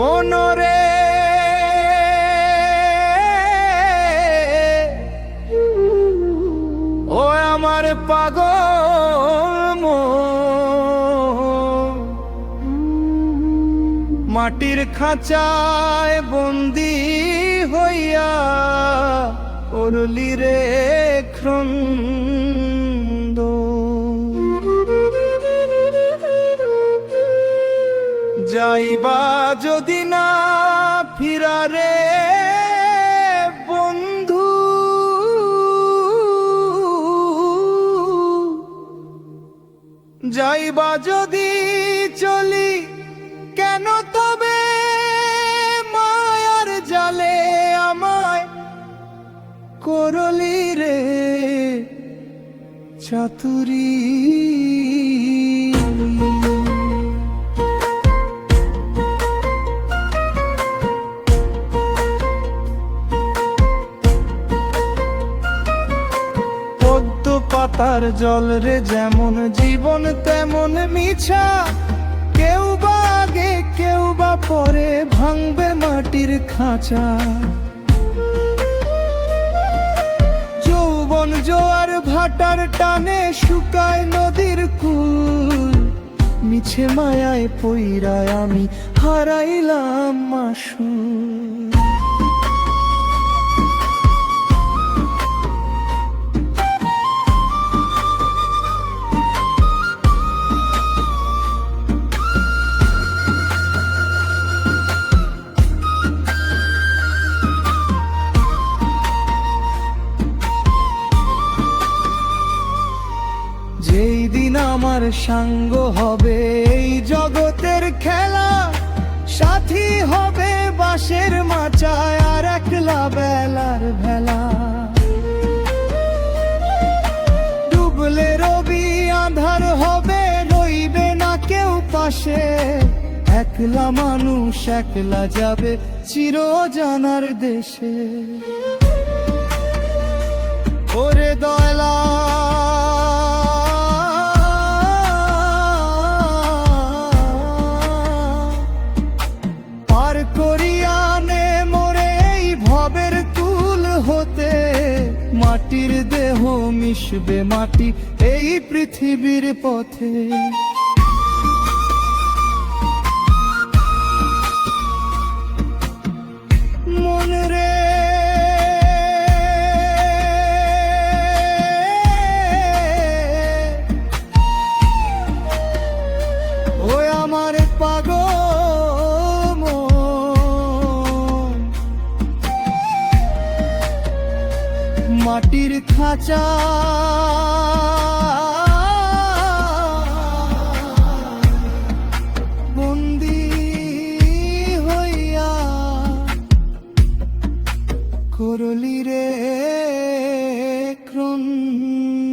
মনরে ও আমার পাগল মন, মাটির খাঁচায় বন্দি হইয়া করলি রে ক্রন্দ। যাইবা যদি না ফিরা রে বন্ধু, যাইবা যদি চলি কেন তবে মায়ার জালে আমায় করলি রে চাতুরী। পদ্ম পাতার জল রে যেমন জীবন তেমন মিছা, কেউ বা আগে কেউ বা পরে ভাঙবে মাটির খাঁচা। যৌবন জোয়ার ভাটার টানে শুকায় নদীর কুল, মিছে মায়ায় পইরায় আমি হারাইলাম মাসুল। যেই দিন আমার সাঙ্গ হবে এই জগতের খেলা, সাথী হবে বাঁশের মাচায় আর একলা বেলার ভেলা। ডুবলে রবি আঁধার হবে, রইবে না কেউ পাশে, একলা মানুষ একলা যাবে চির জানার দেশে। ওরে দয়লা করিয়ানে মোরে এই ভবের কুল হতে, মাটির দেহ মিশবে মাটি এই পৃথিবীর পথে। মন রে ও আমার পাগল মাটির খাঁচা বন্দি হইয়া করলি রে ক্রন্দ।